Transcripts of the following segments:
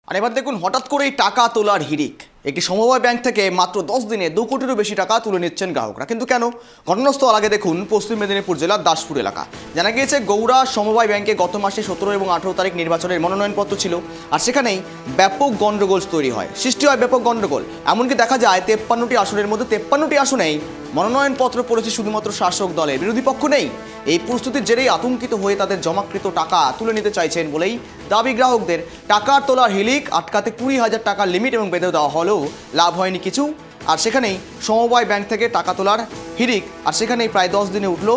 আর এবার দেখুন, হঠাৎ করেই টাকা তোলার হিড়িক। একটি সমবায় ব্যাংক থেকে মাত্র 10 দিনে 2 কোটিরও বেশি টাকা তুলে নিচ্ছেন গ্রাহকরা। কিন্তু কেন? ঘটনাস্থল আগে দেখুন পশ্চিম মেদিনীপুর জেলার দাসপুর এলাকা। জানা গিয়েছে, গৌড়া সমবায় ব্যাংকে গত মাসে 17 এবং 18 তারিখ নির্বাচনের মনোনয়নপত্র ছিল, আর সেখানেই ব্যাপক গন্ডগোল তৈরি হয়, সৃষ্টি হয় ব্যাপক গন্ডগোল। এমনকি দেখা যায় 53টি আসনের মধ্যে 53টি আসনেই মনোনয়নপত্র পড়েছে শুধুমাত্র শাসক দলের, বিরোধী পক্ষ নেই। এই পরিস্থিতির জেরেই আতঙ্কিত হয়ে তাদের জমাকৃত টাকা তুলে নিতে চাইছেন বলেই দাবি গ্রাহকদের। টাকার তোলার হিলিক আটকাতে 20,000 টাকার লিমিট এবং বেঁধে দেওয়া হলেও লাভ হয়নি কিছু। আর সেখানেই সমবায় ব্যাংক থেকে টাকা তোলার হিড়িক, আর সেখানেই প্রায় 10 দিনে উঠল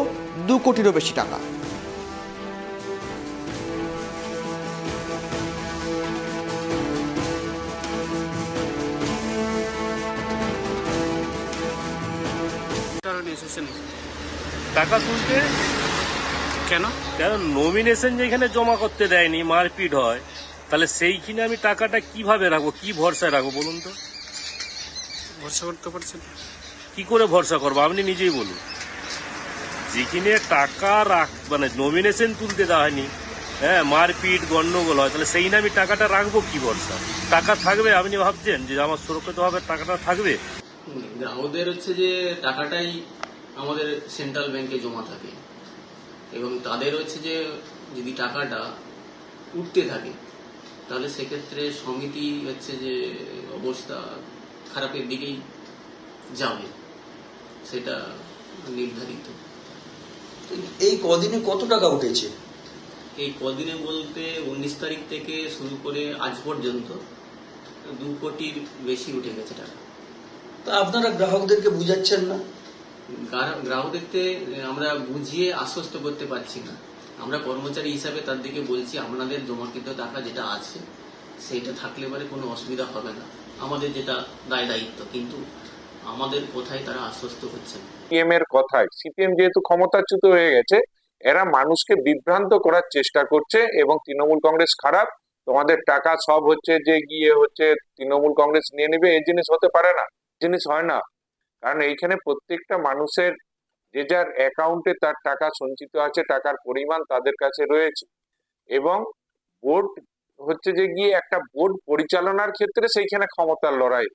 2 কোটিরও বেশি টাকা। টাকা তুলতে কেন? কেন নমিনেশন যেখানে জমা করতে দেয়নি, মারপিট হয়, তাহলে সেইখানে আমি টাকাটা কিভাবে রাখবো, কি ভরসায় রাখবো বলুন তো? ভরসা করতে পারছেন? কি করে ভরসা করবো আপনি নিজেই বলুন। যেখানে টাকা মানে নমিনেশন তুলতে দেওয়া হয়নি, হ্যাঁ, মারপিট গন্ডগোল হয়, তাহলে সেই আমি টাকাটা রাখবো কি ভরসা? টাকা থাকবে? আপনি ভাবছেন যে আমার সুরক্ষিতভাবে টাকাটা থাকবে? গ্রাহকদের হচ্ছে যে টাকাটাই আমাদের সেন্ট্রাল ব্যাংকে জমা থাকে, এবং তাদের হচ্ছে যে যদি টাকাটা উঠতে থাকে তাহলে সেক্ষেত্রে সমিতি হচ্ছে যে অবস্থা খারাপের দিকেই যাবে, সেটা নির্ধারিত। এই কদিনে কত টাকা উঠেছে? এই কদিনে বলতে 19 তারিখ থেকে শুরু করে আজ পর্যন্ত 2 কোটির বেশি উঠে গেছে টাকা। তা আপনারা গ্রাহকদেরকে বুঝাচ্ছেন না? গ্রাহকদেরকে আমরা বুঝিয়ে আশ্বস্ত করতে পারছি না। আমরা কর্মচারী হিসাবে তার দিকে বলছি, আপনাদের জমাকৃত টাকা যেটা আছে সেইটা থাকলে পরে কোনো অসুবিধা হবে না, আমাদের যেটা দায় দায়িত্ব, কিন্তু আমাদের কোথায় তারা আশ্বস্ত হচ্ছে না। সিপিএম এর কথায়, সিপিএম যেহেতু ক্ষমতাচ্যুত হয়ে গেছে, এরা মানুষকে বিভ্রান্ত করার চেষ্টা করছে। এবং তৃণমূল কংগ্রেস খারাপ, তোমাদের টাকা সব হচ্ছে যে গিয়ে হচ্ছে তৃণমূল কংগ্রেস নিয়ে নেবে, এই জিনিস হতে পারে না, জিনিস হয় না। কারণ এইখানে প্রত্যেকটা মানুষের যে যার অ্যাকাউন্টে তার টাকা সঞ্চিত আছে, টাকার পরিমাণ তাদের কাছে রয়েছে। এবং বোর্ড হচ্ছে যে গিয়ে একটা বোর্ড পরিচালনার ক্ষেত্রে সেইখানে ক্ষমতার লড়াই,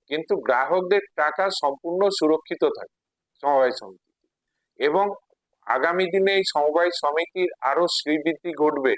কিন্তু গ্রাহকদের টাকা সম্পূর্ণ সুরক্ষিত থাকে সমবায় সমিতি। এবং আগামী দিনে এই সমবায় সমিতির আরো শ্রীবৃদ্ধি ঘটবে।